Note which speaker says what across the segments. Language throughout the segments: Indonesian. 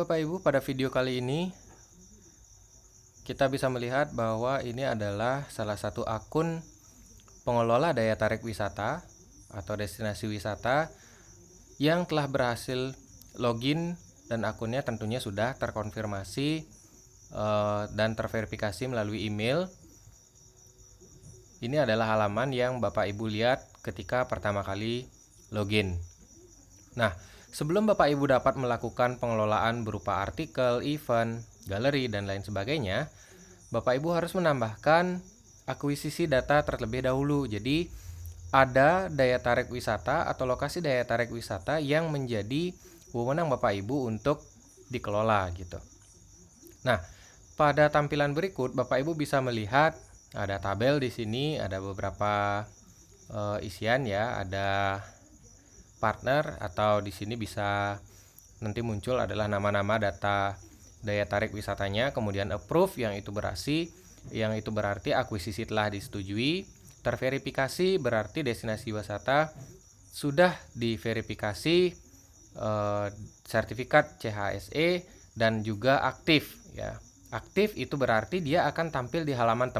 Speaker 1: Bapak Ibu, pada video kali ini kita bisa melihat bahwa ini adalah salah satu akun pengelola daya tarik wisata atau destinasi wisata yang telah berhasil login dan akunnya tentunya sudah terkonfirmasi dan terverifikasi melalui email. Ini adalah halaman yang Bapak Ibu lihat ketika pertama kali login. Nah, sebelum Bapak Ibu dapat melakukan pengelolaan berupa artikel, event, galeri, dan lain sebagainya, Bapak Ibu harus menambahkan akuisisi data terlebih dahulu. Jadi, ada daya tarik wisata atau lokasi daya tarik wisata yang menjadi wewenang Bapak Ibu untuk dikelola gitu. Nah, pada tampilan berikut Bapak Ibu bisa melihat ada tabel di sini, ada beberapa isian ya, ada partner atau di sini bisa nanti muncul adalah nama-nama data daya tarik wisatanya, kemudian approve yang itu berarti akuisisi telah disetujui, terverifikasi berarti destinasi wisata sudah diverifikasi sertifikat CHSE dan juga aktif ya. Aktif itu berarti dia akan tampil di halaman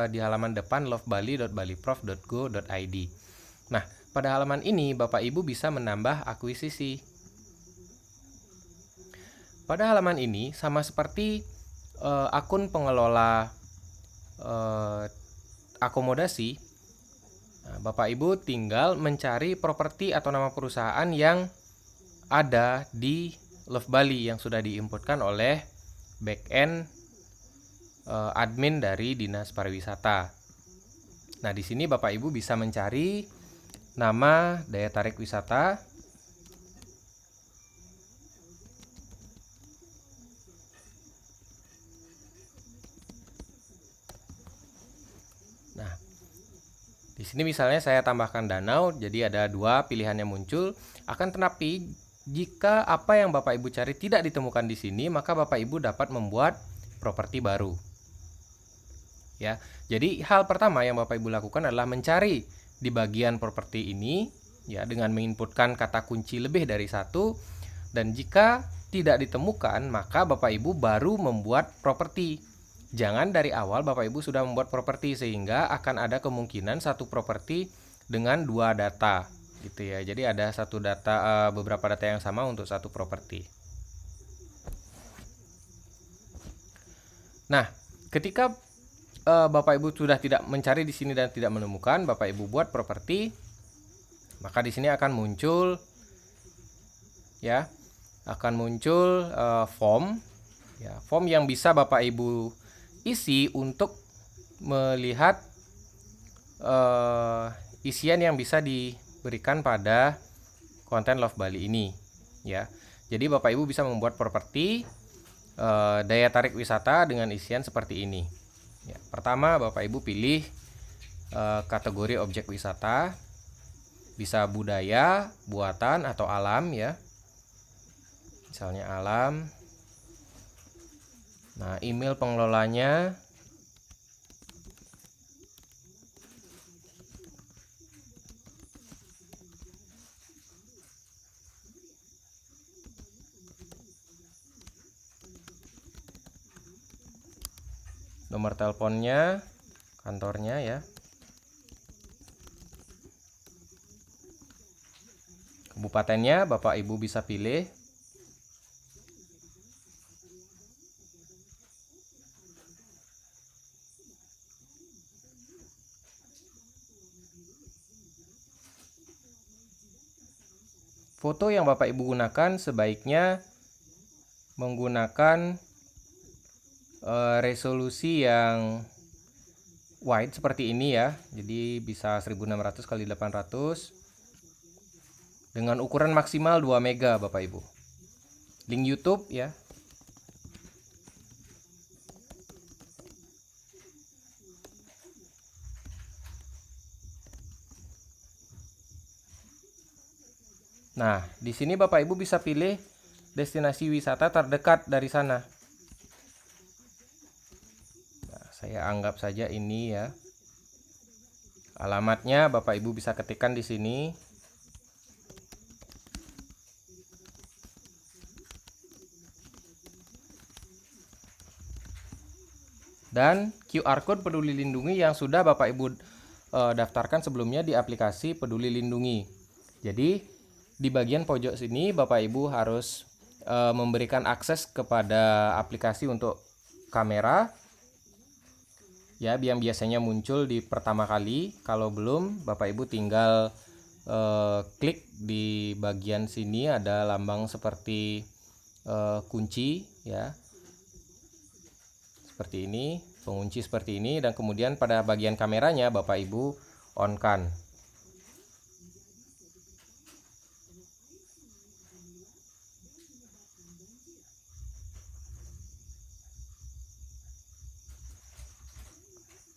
Speaker 1: di halaman depan lovebali.baliprof.go.id. Nah, pada halaman ini Bapak Ibu bisa menambah akuisisi. Pada halaman ini sama seperti akun pengelola akomodasi, Bapak Ibu tinggal mencari properti atau nama perusahaan yang ada di Love Bali yang sudah diinputkan oleh backend admin dari Dinas Pariwisata. Nah, di sini Bapak Ibu bisa mencari nama daya tarik wisata. Nah, di sini misalnya saya tambahkan danau, jadi ada dua pilihan yang muncul. Akan tetapi jika apa yang Bapak Ibu cari tidak ditemukan di sini, maka Bapak Ibu dapat membuat properti baru. Ya, jadi hal pertama yang Bapak Ibu lakukan adalah mencari di bagian properti ini, ya, dengan menginputkan kata kunci lebih dari satu. Dan jika tidak ditemukan, maka Bapak Ibu baru membuat properti. Jangan dari awal Bapak Ibu sudah membuat properti, sehingga akan ada kemungkinan satu properti dengan dua data gitu ya. Jadi ada satu data, beberapa data yang sama untuk satu properti. Nah, ketika Bapak Ibu sudah tidak mencari di sini dan tidak menemukan, Bapak Ibu buat properti, maka di sini akan muncul ya, form ya, form yang bisa Bapak Ibu isi untuk melihat isian yang bisa diberikan pada konten Love Bali ini ya. Jadi Bapak Ibu bisa membuat properti daya tarik wisata dengan isian seperti ini ya. Pertama, Bapak Ibu pilih kategori objek wisata, bisa budaya, buatan, atau alam ya, misalnya alam. Nah, email pengelolanya, nomor teleponnya, kantornya ya, kabupatennya Bapak Ibu bisa pilih, foto yang Bapak Ibu gunakan sebaiknya menggunakan resolusi yang wide seperti ini ya. Jadi bisa 1600 x 800 dengan ukuran maksimal 2 mega Bapak Ibu. Link YouTube ya. Nah, di sini Bapak Ibu bisa pilih destinasi wisata terdekat dari sana. Nah, saya anggap saja ini ya. Alamatnya Bapak Ibu bisa ketikkan di sini. dan QR Code Peduli Lindungi yang sudah Bapak Ibu daftarkan sebelumnya di aplikasi Peduli Lindungi. Jadi di bagian pojok sini Bapak Ibu harus memberikan akses kepada aplikasi untuk kamera ya, yang biasanya muncul di pertama kali. Kalau belum, Bapak Ibu tinggal klik di bagian sini, ada lambang seperti kunci ya, seperti ini, pengunci seperti ini, dan kemudian pada bagian kameranya Bapak Ibu on-kan.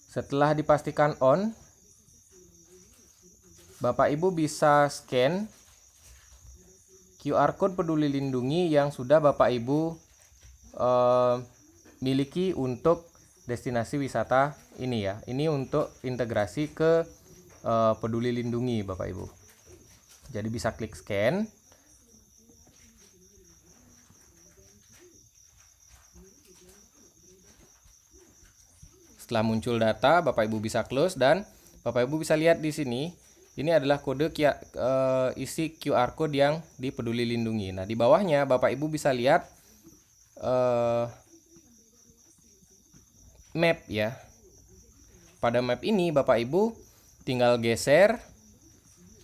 Speaker 1: Setelah dipastikan on, Bapak Ibu bisa scan QR Code Peduli Lindungi yang sudah Bapak Ibu miliki untuk destinasi wisata ini ya. Ini untuk integrasi ke Peduli Lindungi Bapak Ibu. Jadi bisa klik scan. Setelah muncul data, Bapak Ibu bisa close dan Bapak Ibu bisa lihat di sini. Ini adalah kode isi QR Code yang di Peduli Lindungi. Nah, di bawahnya Bapak Ibu bisa lihat map ya. Pada map ini Bapak Ibu tinggal geser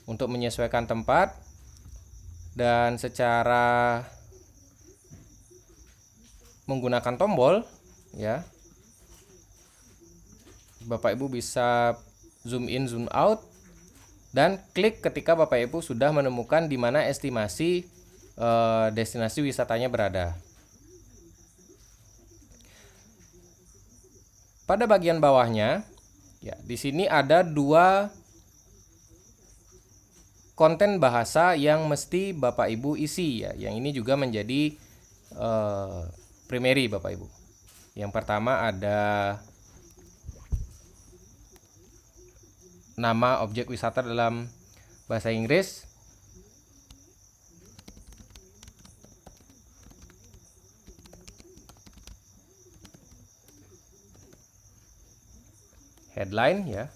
Speaker 1: untuk menyesuaikan tempat, dan secara menggunakan tombol ya, Bapak Ibu bisa zoom in, zoom out, dan klik ketika Bapak Ibu sudah menemukan di mana estimasi destinasi wisatanya berada. Pada bagian bawahnya, ya, di sini ada 2 konten bahasa yang mesti Bapak Ibu isi ya. Yang ini juga menjadi primary Bapak Ibu. Yang pertama ada nama objek wisata dalam bahasa Inggris, headline ya,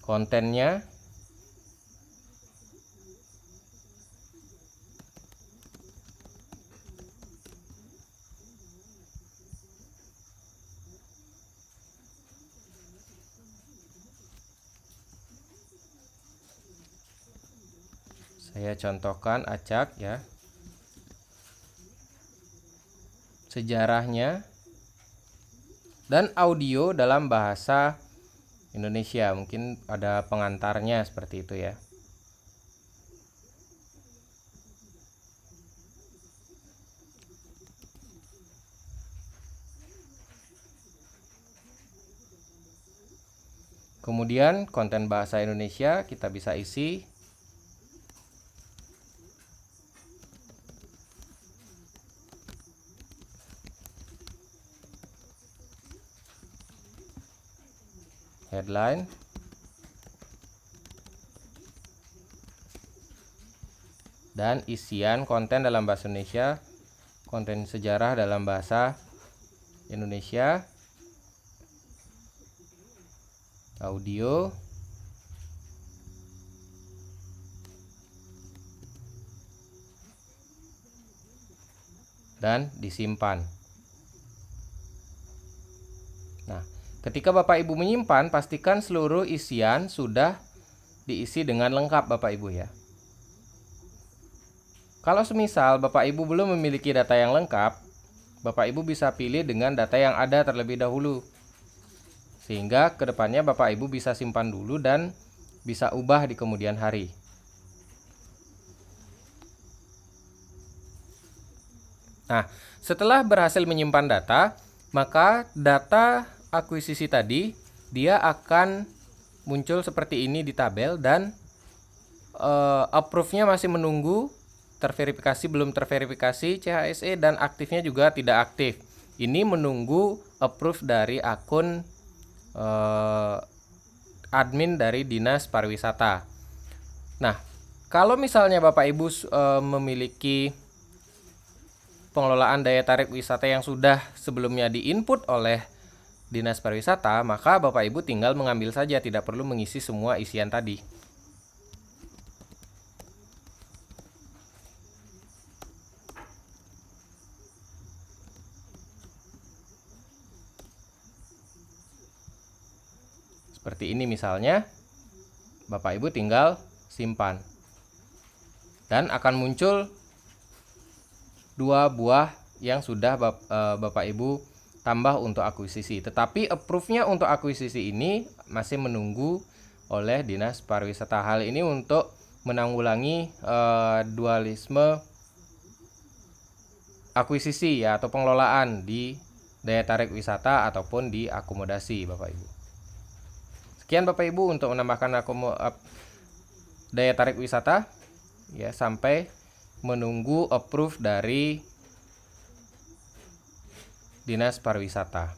Speaker 1: kontennya, saya contohkan acak ya, sejarahnya, dan audio dalam bahasa Indonesia. Mungkin ada pengantarnya seperti itu ya. Kemudian konten bahasa Indonesia kita bisa isi headline, dan isian konten dalam bahasa Indonesia, konten sejarah dalam bahasa Indonesia, audio, dan disimpan. Nah, ketika Bapak Ibu menyimpan, pastikan seluruh isian sudah diisi dengan lengkap Bapak Ibu ya. Kalau semisal Bapak Ibu belum memiliki data yang lengkap, Bapak Ibu bisa pilih dengan data yang ada terlebih dahulu. Sehingga kedepannya Bapak Ibu bisa simpan dulu dan bisa ubah di kemudian hari. Nah, setelah berhasil menyimpan data, maka data akuisisi tadi dia akan muncul seperti ini di tabel, dan approve-nya masih menunggu, terverifikasi belum terverifikasi CHSE, dan aktifnya juga tidak aktif. Ini menunggu approve dari akun admin dari Dinas Pariwisata. Nah, Kalau misalnya Bapak Ibu memiliki pengelolaan daya tarik wisata yang sudah sebelumnya diinput oleh Dinas Pariwisata, maka Bapak Ibu tinggal mengambil saja, tidak perlu mengisi semua isian tadi. Seperti ini misalnya, Bapak Ibu tinggal simpan. Dan akan muncul 2 buah yang sudah Bapak Ibu tambah untuk akuisisi. Tetapi approve-nya untuk akuisisi ini masih menunggu oleh Dinas Pariwisata. Hal ini untuk menanggulangi dualisme akuisisi ya, atau pengelolaan di daya tarik wisata ataupun di akomodasi Bapak Ibu. Sekian Bapak Ibu untuk menambahkan daya tarik wisata ya, sampai menunggu approve dari Dinas Pariwisata.